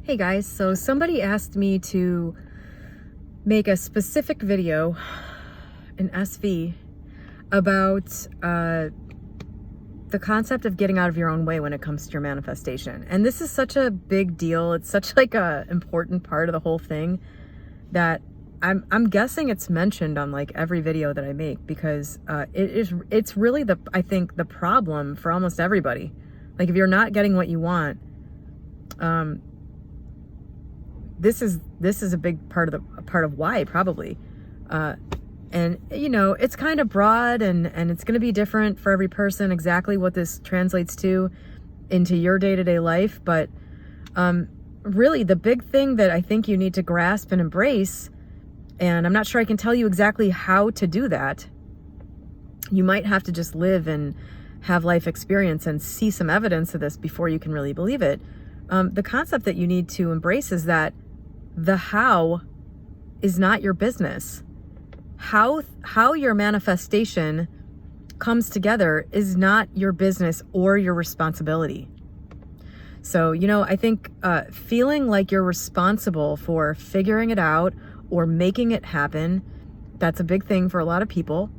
Hey guys, so somebody asked me to make a specific video, an SV, about the concept of getting out of your own way when it comes to your manifestation. And this is such a big deal. It's such like a important part of the whole thing that I'm guessing it's mentioned on like every video that I make, because it's really I think the problem for almost everybody. Like if you're not getting what you want, this is a big part of why, probably. And you know, it's kind of broad and it's going to be different for every person exactly what this translates to into your day-to-day life. But really the big thing that I think you need to grasp and embrace, and I'm not sure I can tell you exactly how to do that. You might have to just live and have life experience and see some evidence of this before you can really believe it. The concept that you need to embrace is that the how is not your business. How your manifestation comes together is not your business or your responsibility. So, you know, I think feeling like you're responsible for figuring it out or making it happen, that's a big thing for a lot of people.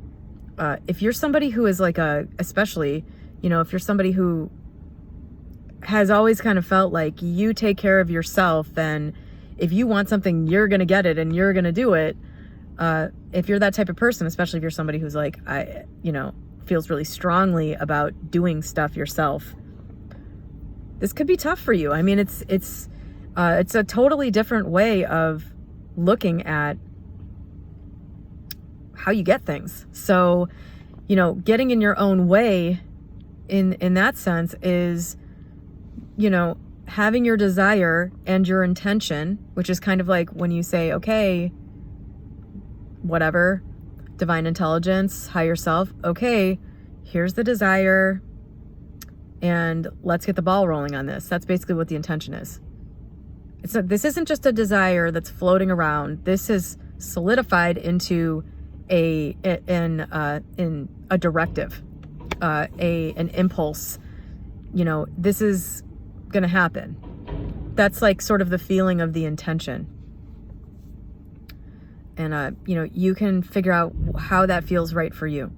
If you're somebody who is like especially, you know, if you're somebody who has always kind of felt like you take care of yourself, then if you want something, you're going to get it and you're going to do it. If you're that type of person, especially if you're somebody who's like, feels really strongly about doing stuff yourself, this could be tough for you. I mean, it's a totally different way of looking at how you get things. So, you know, getting in your own way in that sense is, you know, having your desire and your intention, which is kind of like when you say, okay, whatever, divine intelligence, higher self, okay, here's the desire and let's get the ball rolling on this. That's basically what the intention is. This isn't just a desire that's floating around. This is solidified into an directive, an impulse. You know, this is going to happen. That's like sort of the feeling of the intention. And, you know, you can figure out how that feels right for you.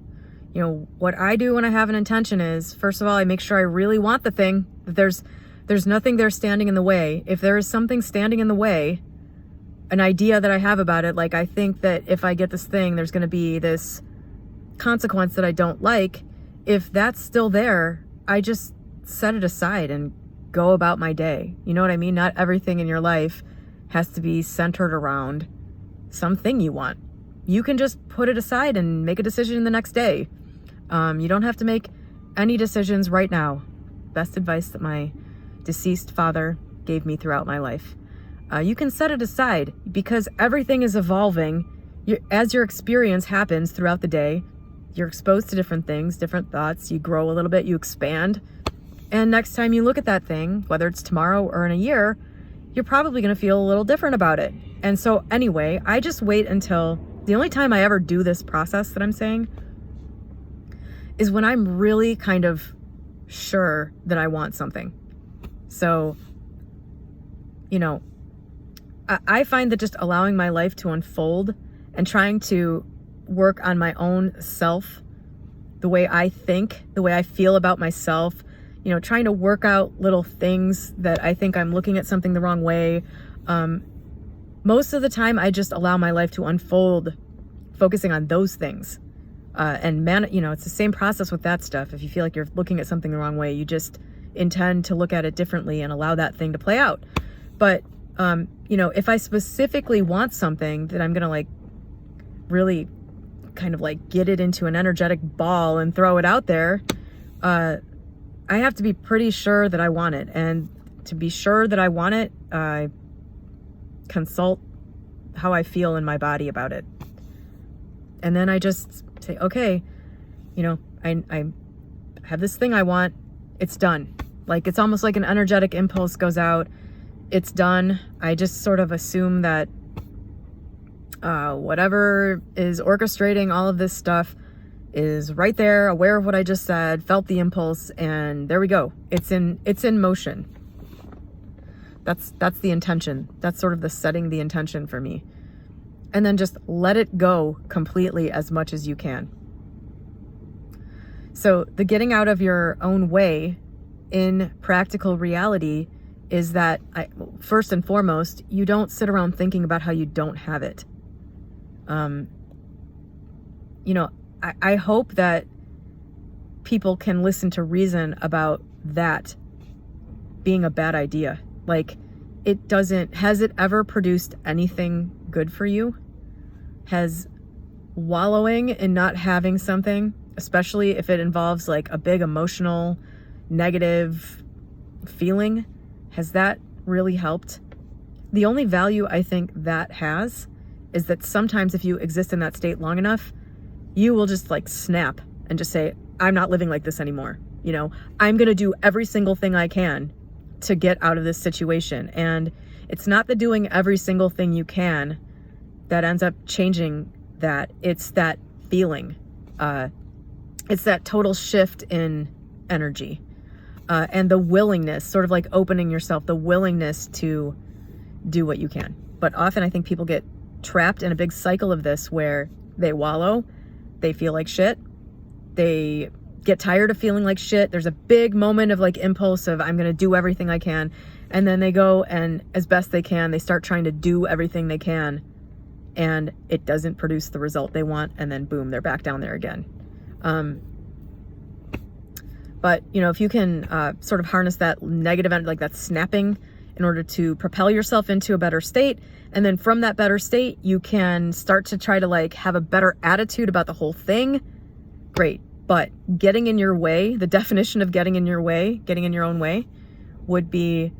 You know, what I do when I have an intention is, first of all, I make sure I really want the thing. That there's nothing there standing in the way. If there is something standing in the way, an idea that I have about it, like I think that if I get this thing, there's going to be this consequence that I don't like. If that's still there, I just set it aside and go about my day. You know what I mean? Not everything in your life has to be centered around something you want. You can just put it aside and make a decision the next day. You don't have to make any decisions right now. Best advice that my deceased father gave me throughout my life. You can set it aside because everything is evolving. As your experience happens throughout the day, you're exposed to different things, different thoughts. You grow a little bit, you expand. And next time you look at that thing, whether it's tomorrow or in a year, you're probably going to feel a little different about it. And so anyway, I just wait until the only time I ever do this process that I'm saying is when I'm really kind of sure that I want something. So, you know, I find that just allowing my life to unfold and trying to work on my own self, the way I think, the way I feel about myself, you know, trying to work out little things that I think I'm looking at something the wrong way. Most of the time, I just allow my life to unfold, focusing on those things. You know, it's the same process with that stuff. If you feel like you're looking at something the wrong way, you just intend to look at it differently and allow that thing to play out. But, you know, if I specifically want something that I'm going to like really kind of like get it into an energetic ball and throw it out there, I have to be pretty sure that I want it. And to be sure that I want it, I consult how I feel in my body about it. And then I just say, okay, you know, I have this thing I want. It's done. Like, it's almost like an energetic impulse goes out. It's done. I just sort of assume that whatever is orchestrating all of this stuff is right there, aware of what I just said, felt the impulse, and there we go. It's in motion. That's the intention. That's sort of the setting the intention for me. And then just let it go completely as much as you can. So the getting out of your own way in practical reality is that, first and foremost, you don't sit around thinking about how you don't have it. I hope that people can listen to reason about that being a bad idea. Like, has it ever produced anything good for you? Has wallowing in not having something, especially if it involves like a big emotional, negative feeling, has that really helped? The only value I think that has is that sometimes if you exist in that state long enough, you will just like snap and just say, I'm not living like this anymore. I'm going to do every single thing I can to get out of this situation. And it's not the doing every single thing you can that ends up changing that. It's that feeling. It's that total shift in energy. And the willingness, sort of like opening yourself, the willingness to do what you can. But often I think people get trapped in a big cycle of this where they wallow, they feel like shit, they get tired of feeling like shit. There's a big moment of like impulse of I'm going to do everything I can. And then they go and as best they can, they start trying to do everything they can. And it doesn't produce the result they want. And then boom, they're back down there again. But if you can sort of harness that negative end, like that snapping, in order to propel yourself into a better state. And then from that better state, you can start to try to like have a better attitude about the whole thing. Great. But getting in your way, the definition of getting in your way, getting in your own way, would be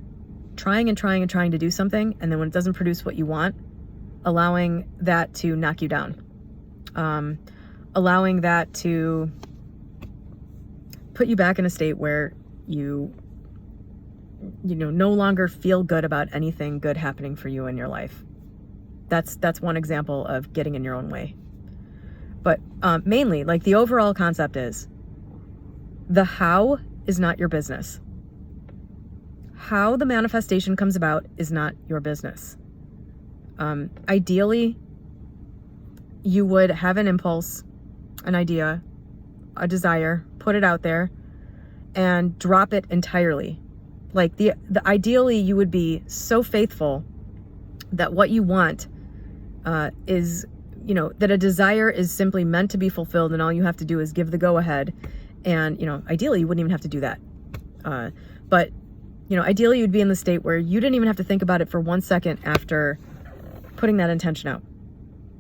trying and trying and trying to do something. And then when it doesn't produce what you want, allowing that to knock you down. Allowing that to put you back in a state where you no longer feel good about anything good happening for you in your life. That's one example of getting in your own way. But mainly, like, the overall concept is the how is not your business. How the manifestation comes about is not your business. Ideally, you would have an impulse, an idea, a desire, put it out there, and drop it entirely. Like the ideally, you would be so faithful that what you want is, that a desire is simply meant to be fulfilled, and all you have to do is give the go ahead. And, ideally, you wouldn't even have to do that. But ideally, you'd be in the state where you didn't even have to think about it for 1 second after putting that intention out.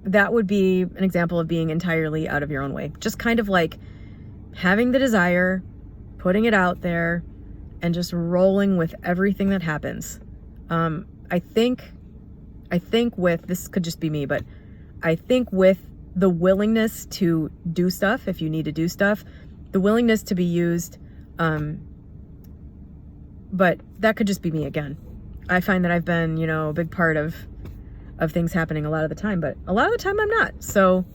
That would be an example of being entirely out of your own way. Just kind of like having the desire, putting it out there, and just rolling with everything that happens. I think with, this could just be me, but I think with the willingness to do stuff, if you need to do stuff, the willingness to be used, but that could just be me again. I find that I've been, a big part of things happening a lot of the time, but a lot of the time I'm not. So,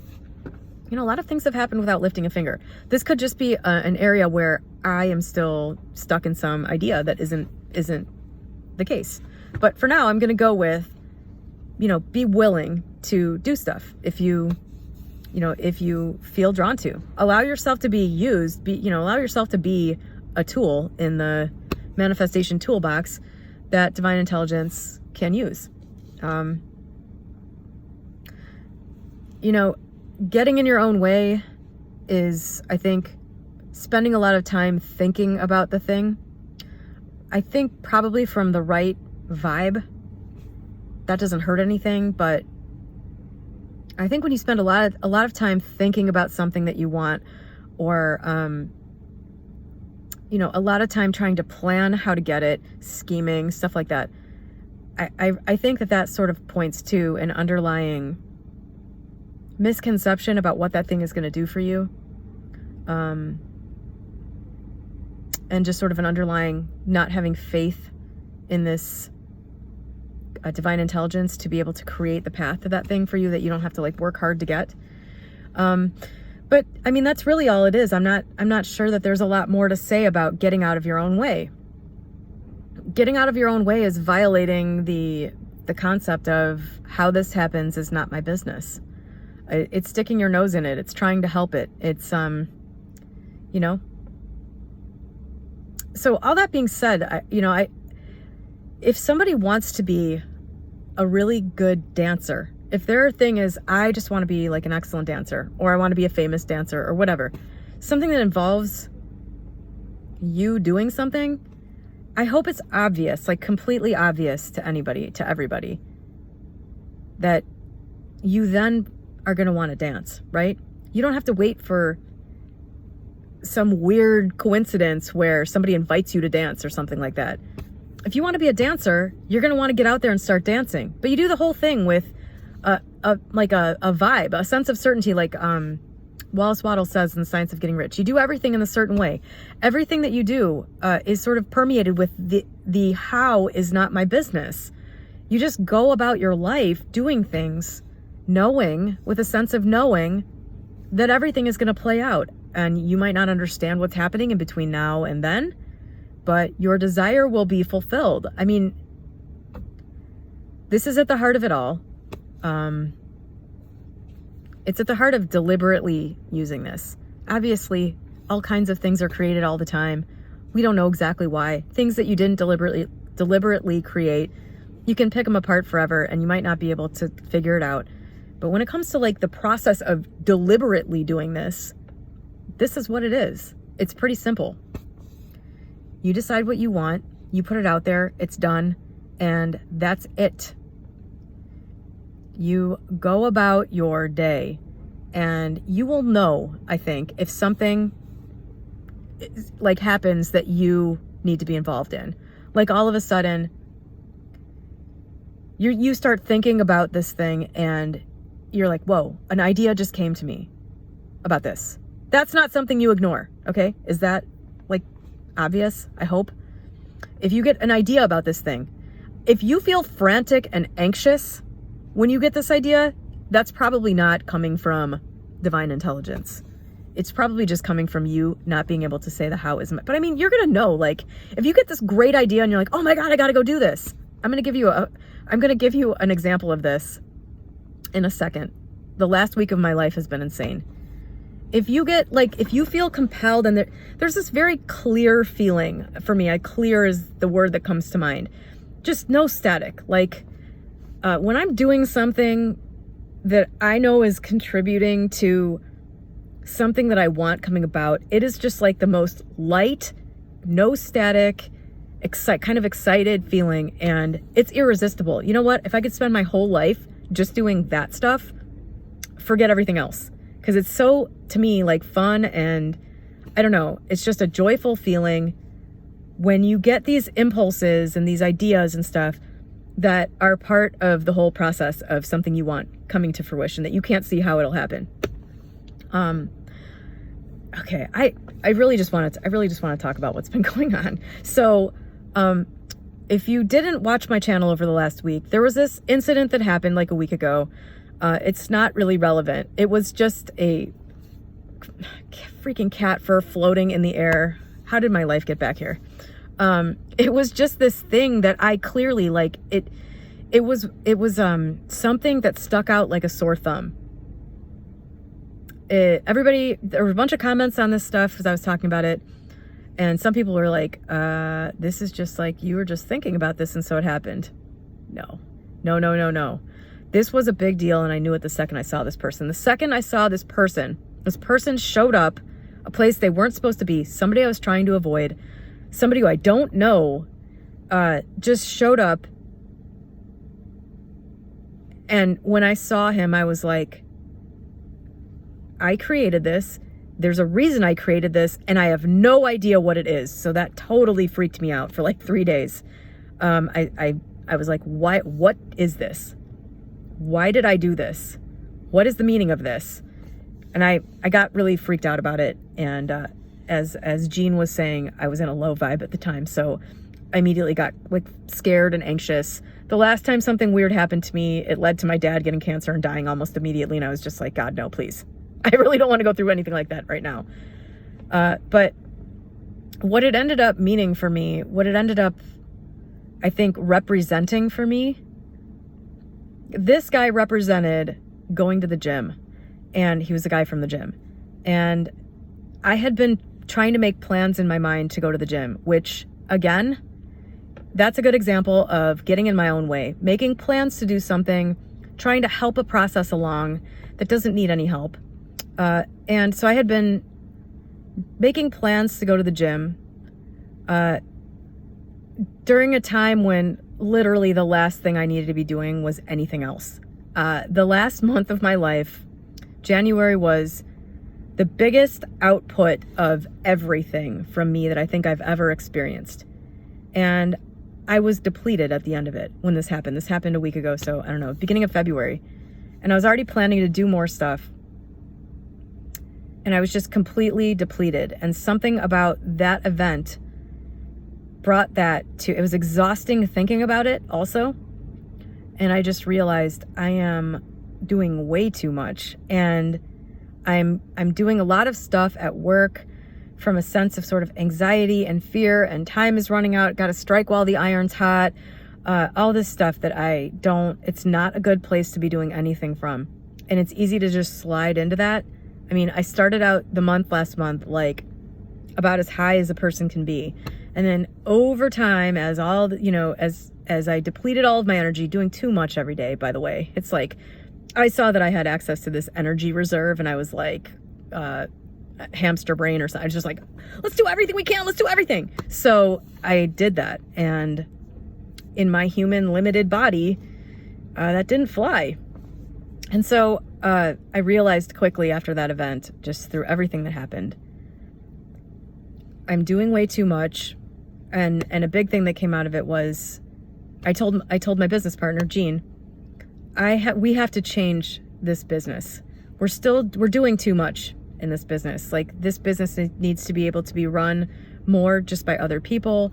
a lot of things have happened without lifting a finger. This could just be an area where I am still stuck in some idea that isn't the case. But for now, I'm going to go with, be willing to do stuff. If you feel drawn to, allow yourself to be used, allow yourself to be a tool in the manifestation toolbox that divine intelligence can use. Getting in your own way is, I think, spending a lot of time thinking about the thing. I think probably from the right vibe, that doesn't hurt anything, but I think when you spend a lot of time thinking about something that you want, or a lot of time trying to plan how to get it, scheming, stuff like that, I think that sort of points to an underlying misconception about what that thing is going to do for you, and just sort of an underlying not having faith in this divine intelligence to be able to create the path to that thing for you that you don't have to like work hard to get. But I mean, that's really all it is. I'm not sure that there's a lot more to say about getting out of your own way. getting out of your own way is violating the concept of how this happens is not my business. It's sticking your nose in it. It's trying to help it. It's, you know. So all that being said, if somebody wants to be a really good dancer, if their thing is, I just want to be like an excellent dancer, or I want to be a famous dancer, or whatever, something that involves you doing something, I hope it's obvious, like completely obvious to anybody, to everybody, that you then are going to want to dance, right? You don't have to wait for some weird coincidence where somebody invites you to dance or something like that. If you want to be a dancer, you're going to want to get out there and start dancing. But you do the whole thing with a vibe, a sense of certainty, like Wallace Waddle says in The Science of Getting Rich. You do everything in a certain way. Everything that you do is sort of permeated with the how is not my business. You just go about your life doing things, knowing, with a sense of knowing that everything is going to play out. And you might not understand what's happening in between now and then, but your desire will be fulfilled. I mean, this is at the heart of it all. It's at the heart of deliberately using this. Obviously, all kinds of things are created all the time. We don't know exactly why. Things that you didn't deliberately create, you can pick them apart forever and you might not be able to figure it out. But when it comes to like the process of deliberately doing this, this is what it is. It's pretty simple. You decide what you want, you put it out there, it's done, and that's it. You go about your day and you will know, I think, if something like happens that you need to be involved in. Like all of a sudden, you start thinking about this thing and you're like, whoa, an idea just came to me about this. That's not something you ignore, okay? Is that like obvious? I hope. If you get an idea about this thing, if you feel frantic and anxious when you get this idea, that's probably not coming from divine intelligence. It's probably just coming from you not being able to say the how isn't. But I mean, you're going to know, like, if you get this great idea and you're like, oh my God, I got to go do this. I'm going to give you an example of this in a second. The last week of my life has been insane. If you feel compelled and there's this very clear feeling for me, clear is the word that comes to mind. Just no static. Like, when I'm doing something that I know is contributing to something that I want coming about, it is just like the most light, no static, kind of excited feeling, and it's irresistible. You know what? If I could spend my whole life just doing that stuff, forget everything else. Because it's so, to me, like fun, and I don't know, it's just a joyful feeling when you get these impulses and these ideas and stuff that are part of the whole process of something you want coming to fruition that you can't see how it'll happen. Okay, I really just want to talk about what's been going on. So, if you didn't watch my channel over the last week, there was this incident that happened like a week ago. It's not really relevant. It was just a freaking cat fur floating in the air. How did my life get back here? It was just this thing that I clearly, like, it was something that stuck out like a sore thumb. There were a bunch of comments on this stuff as I was talking about it. And some people were like, this is just like, you were just thinking about this and so it happened. No. This was a big deal, and I knew it the second I saw this person. The second I saw this person showed up a place they weren't supposed to be, somebody I was trying to avoid, somebody who I don't know, just showed up. And when I saw him, I was like, I created this. There's a reason I created this, and I have no idea what it is. So that totally freaked me out for like 3 days. I was like, what is this? Why did I do this? What is the meaning of this? And I got really freaked out about it. And as Jean was saying, I was in a low vibe at the time. So I immediately got like scared and anxious. The last time something weird happened to me, it led to my dad getting cancer and dying almost immediately. And I was just like, God, no, please. I really don't want to go through anything like that right now. But what it ended up meaning for me, what it ended up I think representing for me, this guy represented going to the gym, and he was a guy from the gym. And I had been trying to make plans in my mind to go to the gym, which again, that's a good example of getting in my own way, making plans to do something, trying to help a process along that doesn't need any help. And so I had been making plans to go to the gym during a time when literally the last thing I needed to be doing was anything else. The last month of my life, January, was the biggest output of everything from me that I think I've ever experienced. And I was depleted at the end of it when this happened. This happened a week ago, so I don't know, beginning of February. And I was already planning to do more stuff. And I was just completely depleted. And something about that event brought that to, it was exhausting thinking about it also. And I just realized I am doing way too much. And I'm doing a lot of stuff at work from a sense of sort of anxiety and fear, and time is running out, got to strike while the iron's hot, all this stuff that it's not a good place to be doing anything from. And it's easy to just slide into that. I mean, I started out the month last month, like about as high as a person can be. And then over time, as I depleted all of my energy, doing too much every day, by the way, it's like, I saw that I had access to this energy reserve, and I was like, hamster brain or something. I was just like, let's do everything we can. Let's do everything. So I did that. And in my human limited body, that didn't fly. And so I realized quickly after that event, just through everything that happened, I'm doing way too much. And a big thing that came out of it was I told my business partner, Jean, we have to change this business. We're doing too much in this business. Like, this business needs to be able to be run more just by other people.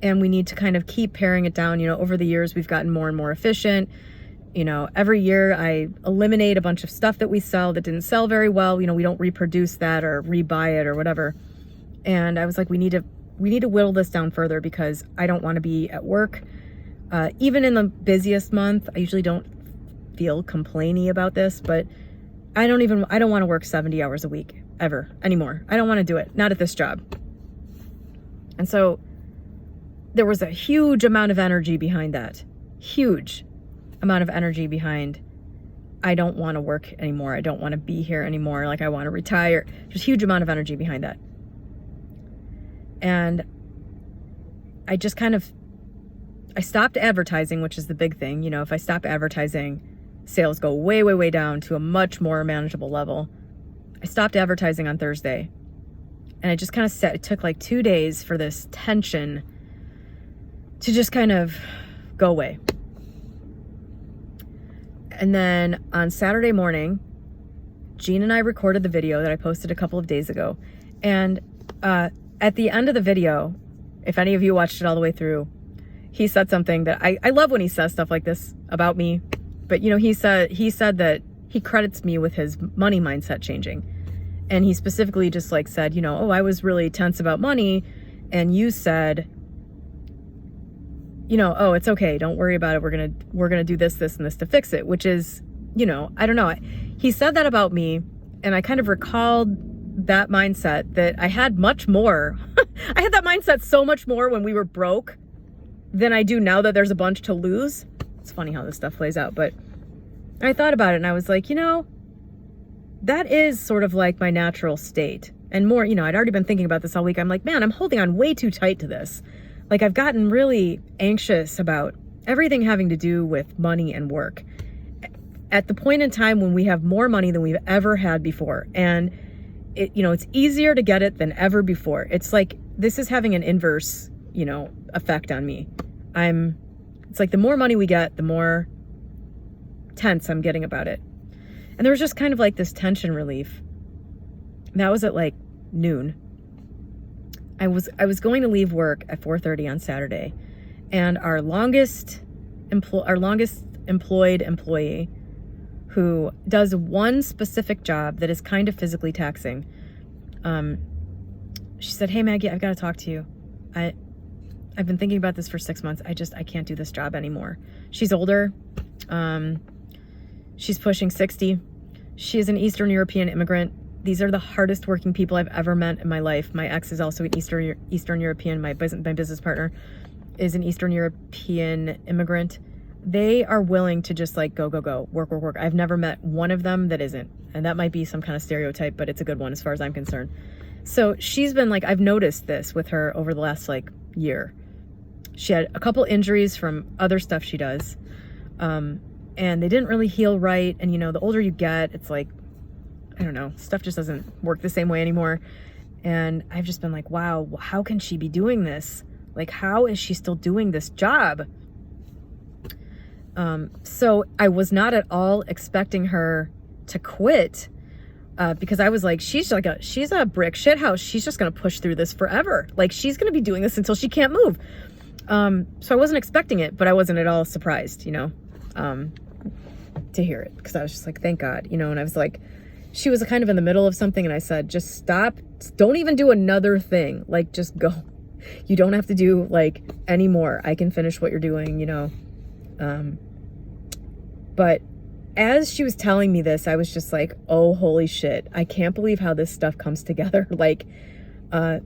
And we need to kind of keep paring it down. Over the years, we've gotten more and more efficient. Every year I eliminate a bunch of stuff that we sell that didn't sell very well. We don't reproduce that or rebuy it or whatever. And I was like, we need to whittle this down further, because I don't want to be at work. Even in the busiest month, I usually don't feel complainy about this, but I don't want to work 70 hours a week ever anymore. I don't want to do it. Not at this job. And so there was a huge amount of energy behind that. Huge amount of energy behind, I don't want to work anymore. I don't want to be here anymore. Like, I want to retire. There's a huge amount of energy behind that. And I just I stopped advertising, which is the big thing. If I stop advertising, sales go way, way, way down to a much more manageable level. I stopped advertising on Thursday, and I just kind of it took like 2 days for this tension to just kind of go away. And then on Saturday morning, Jean and I recorded the video that I posted a couple of days ago. And at the end of the video, if any of you watched it all the way through, he said something that I love when he says stuff like this about me. But, he said that he credits me with his money mindset changing. And he specifically just said, I was really tense about money. And you said, oh, it's okay. Don't worry about it. We're going to do this, this, and this to fix it, which is, I don't know. He said that about me. And I kind of recalled that mindset that I had much more. I had that mindset so much more when we were broke than I do now that there's a bunch to lose. It's funny how this stuff plays out, but I thought about it and I was like, that is sort of like my natural state. And more, I'd already been thinking about this all week. I'm like, man, I'm holding on way too tight to this. Like, I've gotten really anxious about everything having to do with money and work at the point in time when we have more money than we've ever had before. And it's easier to get it than ever before. It's like, this is having an inverse, effect on me. It's like the more money we get, the more tense I'm getting about it. And there was just kind of like this tension relief. And that was at like noon. I was going to leave work at 4:30 on Saturday, and our longest employed employee, who does one specific job that is kind of physically taxing, she said, "Hey Maggie, I've got to talk to you. I've been thinking about this for 6 months. I can't do this job anymore. She's older. She's pushing 60. She is an Eastern European immigrant. These are the hardest working people I've ever met in my life. My ex is also an Eastern European. My business partner is an Eastern European immigrant. They are willing to just like go, work. I've never met one of them that isn't. And that might be some kind of stereotype, but it's a good one as far as I'm concerned. So she's been like, I've noticed this with her over the last like year. She had a couple injuries from other stuff she does. And they didn't really heal right. And, you know, the older you get, it's like, I don't know, stuff just doesn't work the same way anymore. And I've just been like, wow, how can she be doing this? Like, how is she still doing this job? So I was not at all expecting her to quit, because I was like, she's a brick shit house. She's just going to push through this forever. Like, she's going to be doing this until she can't move. So I wasn't expecting it, but I wasn't at all surprised, you know, to hear it, because I was just like, thank God, you know. And I was like, she was kind of in the middle of something, and I said, just stop. Don't even do another thing. Like, just go. You don't have to do like any more. I can finish what you're doing, you know. But as she was telling me this, I was just like, oh, holy shit. I can't believe how this stuff comes together. Like, the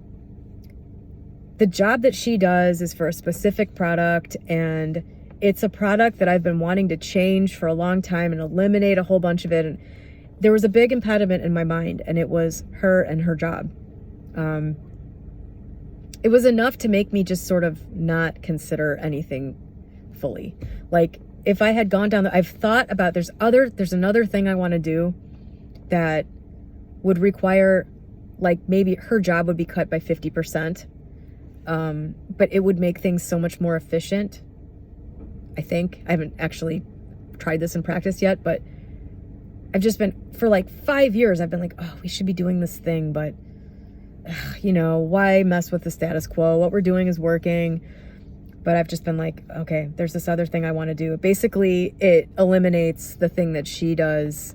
job that she does is for a specific product, and it's a product that I've been wanting to change for a long time and eliminate a whole bunch of it. And there was a big impediment in my mind, and it was her and her job. It was enough to make me just sort of not consider anything fully. Like, if I had gone down I've thought about, there's another thing I want to do that would require, like, maybe her job would be cut by 50%. But it would make things so much more efficient. I think I haven't actually tried this in practice yet, but I've just been, for like 5 years, I've been like, oh, we should be doing this thing, but you know, why mess with the status quo? What we're doing is working. But I've just been like, okay, there's this other thing I want to do. Basically, it eliminates the thing that she does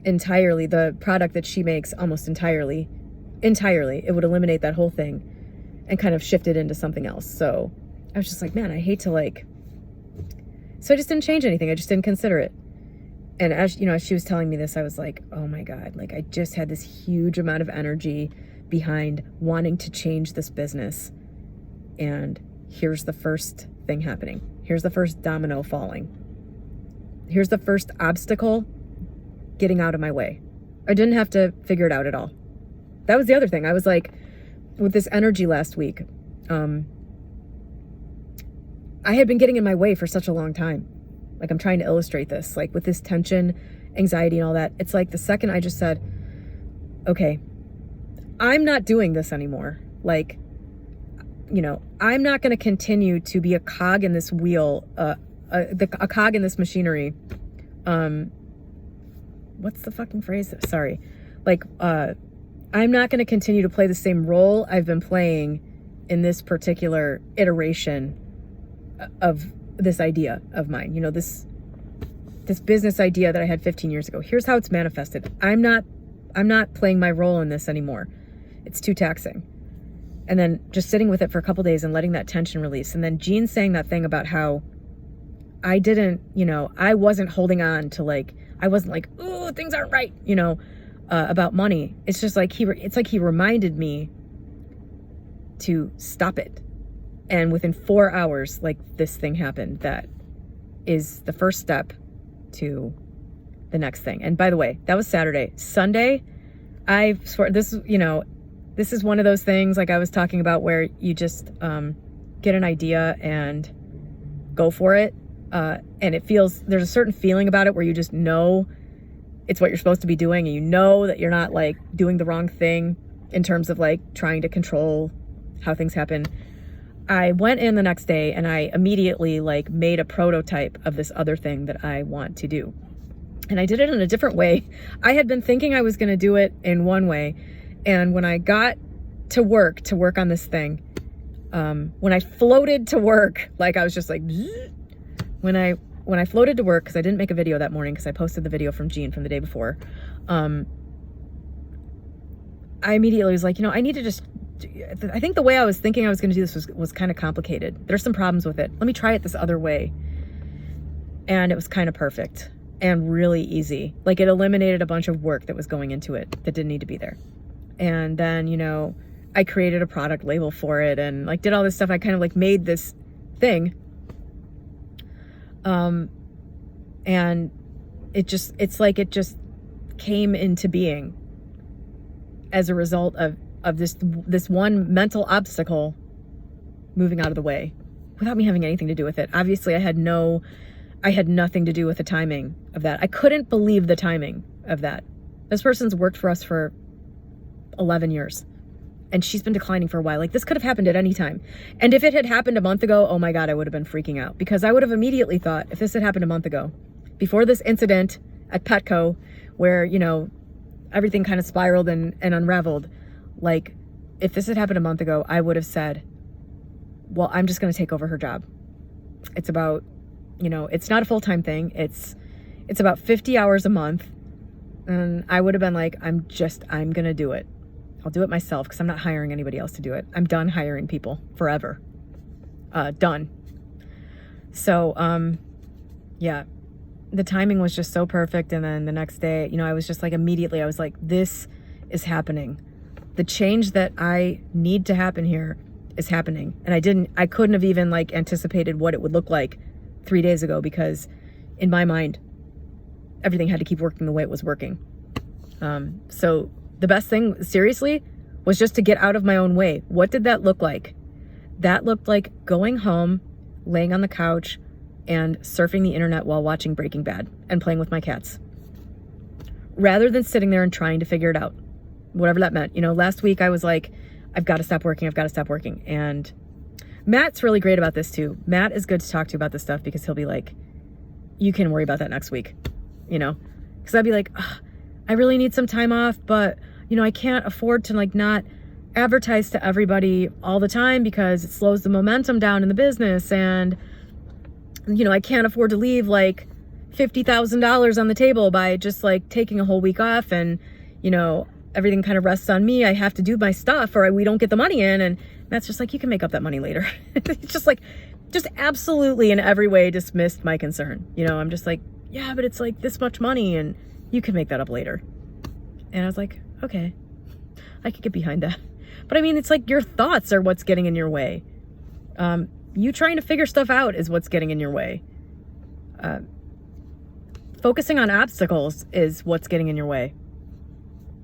entirely, the product that she makes almost entirely. It would eliminate that whole thing and kind of shift it into something else. So I was just like, man, I hate to like, so I just didn't change anything. I just didn't consider it. And as you know, as she was telling me this, I was like, oh my God, like I just had this huge amount of energy behind wanting to change this business. And here's the first thing happening. Here's the first domino falling. Here's the first obstacle getting out of my way. I didn't have to figure it out at all. That was the other thing. I was like, with this energy last week, I had been getting in my way for such a long time. Like, I'm trying to illustrate this, like with this tension, anxiety and all that. It's like the second I just said, okay, I'm not doing this anymore. Like, you know, I'm not going to continue to be a cog in this wheel, a cog in this machinery. What's the fucking phrase? Sorry. Like, I'm not going to continue to play the same role I've been playing in this particular iteration of this idea of mine. You know, this business idea that I had 15 years ago. Here's how it's manifested. I'm not playing my role in this anymore. It's too taxing. And then just sitting with it for a couple days and letting that tension release. And then Jean saying that thing about how I didn't, you know, I wasn't holding on to, like, I wasn't like, ooh, things aren't right, you know, about money. It's just like it's like he reminded me to stop it. And within 4 hours, like, this thing happened that is the first step to the next thing. And by the way, that was Saturday. Sunday, I swear, this, you know, this is one of those things like I was talking about where you just get an idea and go for it. And it feels, there's a certain feeling about it where you just know it's what you're supposed to be doing. And you know that you're not like doing the wrong thing in terms of like trying to control how things happen. I went in the next day and I immediately like made a prototype of this other thing that I want to do. And I did it in a different way. I had been thinking I was going to do it in one way. And when I got to work on this thing, when I floated to work, like I was just like, when I floated to work, because I didn't make a video that morning because I posted the video from Jean from the day before, I immediately was like, you know, I need to just I think the way I was thinking I was going to do this was kind of complicated. There's some problems with it. Let me try it this other way. And it was kind of perfect and really easy. Like, it eliminated a bunch of work that was going into it that didn't need to be there. And then, you know, I created a product label for it and like did all this stuff. I kind of like made this thing. And it's like it just came into being as a result of this one mental obstacle moving out of the way without me having anything to do with it. Obviously, I had nothing to do with the timing of that. I couldn't believe the timing of that. This person's worked for us for 11 years and she's been declining for a while. Like, this could have happened at any time. And if it had happened a month ago, oh my God, I would have been freaking out, because I would have immediately thought, if this had happened a month ago, before this incident at Petco, where, you know, everything kind of spiraled and unraveled, like, if this had happened a month ago, I would have said, well, I'm just going to take over her job. It's about, you know, it's not a full-time thing. It's about 50 hours a month. And I would have been like, I'm going to do it. I'll do it myself, because I'm not hiring anybody else to do it. I'm done hiring people forever. Done. So, yeah, the timing was just so perfect. And then the next day, you know, I was just like, immediately, I was like, this is happening. The change that I need to happen here is happening. And I couldn't have even like anticipated what it would look like 3 days ago, because in my mind, everything had to keep working the way it was working. So the best thing, seriously, was just to get out of my own way. What did that look like? That looked like going home, laying on the couch, and surfing the internet while watching Breaking Bad and playing with my cats, rather than sitting there and trying to figure it out, whatever that meant. You know, last week I was like, I've got to stop working. And Matt's really great about this too. Matt is good to talk to about this stuff, because he'll be like, you can worry about that next week, you know? Because I'd be like, I really need some time off, but, you know, I can't afford to like not advertise to everybody all the time, because it slows the momentum down in the business. And, you know, I can't afford to leave like $50,000 on the table by just like taking a whole week off, and, you know, everything kind of rests on me. I have to do my stuff or we don't get the money in. And Matt's just like, you can make up that money later. It's just like, just absolutely in every way dismissed my concern. You know, I'm just like, yeah, but it's like this much money and you can make that up later. And I was like, okay, I could get behind that. But I mean, it's like your thoughts are what's getting in your way. You trying to figure stuff out is what's getting in your way. Focusing on obstacles is what's getting in your way.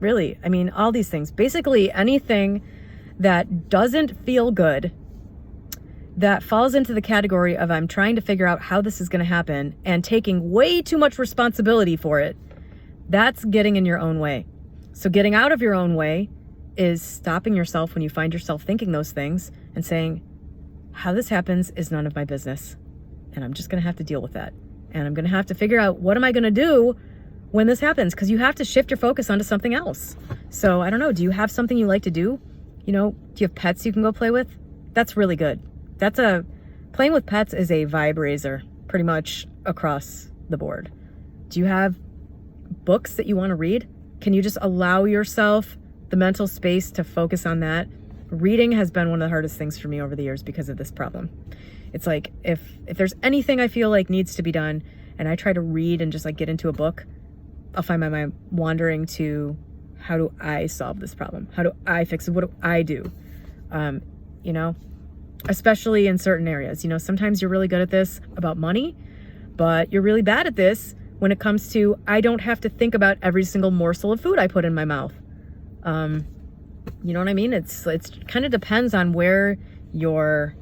Really, I mean, all these things, basically anything that doesn't feel good, that falls into the category of I'm trying to figure out how this is going to happen and taking way too much responsibility for it, that's getting in your own way. So getting out of your own way is stopping yourself when you find yourself thinking those things and saying, how this happens is none of my business. And I'm just going to have to deal with that. And I'm going to have to figure out, what am I going to do when this happens? Because you have to shift your focus onto something else. So I don't know, do you have something you like to do? You know, do you have pets you can go play with? That's really good. Playing with pets is a vibe raiser pretty much across the board. Do you have books that you want to read? Can you just allow yourself the mental space to focus on that? Reading has been one of the hardest things for me over the years because of this problem. It's like, if there's anything I feel like needs to be done and I try to read and just like get into a book, I'll find my mind wandering to, how do I solve this problem? How do I fix it? What do I do? You know, especially in certain areas. You know, sometimes you're really good at this about money, but you're really bad at this when it comes to, I don't have to think about every single morsel of food I put in my mouth. You know what I mean? It's kind of depends on where your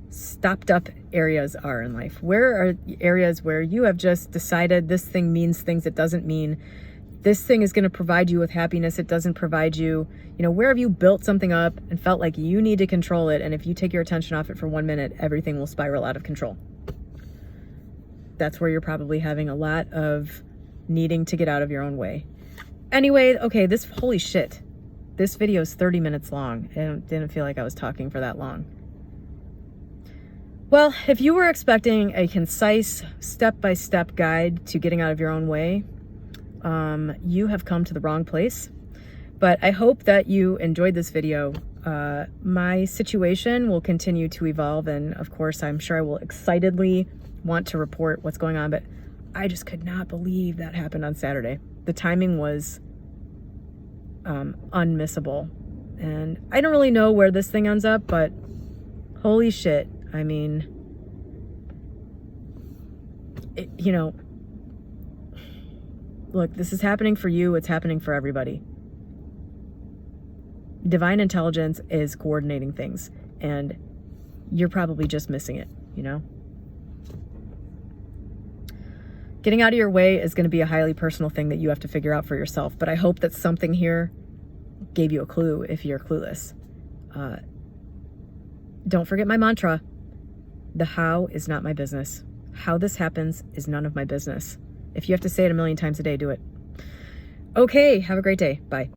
stopped up areas are in life. Where are areas where you have just decided this thing means things it doesn't mean? This thing is going to provide you with happiness. It doesn't provide you, you know, where have you built something up and felt like you need to control it? And if you take your attention off it for 1 minute, everything will spiral out of control. That's where you're probably having a lot of needing to get out of your own way. Anyway, okay, holy shit. This video is 30 minutes long. It didn't feel like I was talking for that long. Well, if you were expecting a concise step-by-step guide to getting out of your own way, you have come to the wrong place. But I hope that you enjoyed this video. My situation will continue to evolve, and of course, I'm sure I will excitedly want to report what's going on, but I just could not believe that happened on Saturday. The timing was unmissable, and I don't really know where this thing ends up, but holy shit. I mean, look, this is happening for you. It's happening for everybody. Divine intelligence is coordinating things, and you're probably just missing it, Getting out of your way is going to be a highly personal thing that you have to figure out for yourself, but I hope that something here gave you a clue if you're clueless. Don't forget my mantra. The how is not my business. How this happens is none of my business. If you have to say it 1,000,000 times a day, do it. Okay, have a great day. Bye.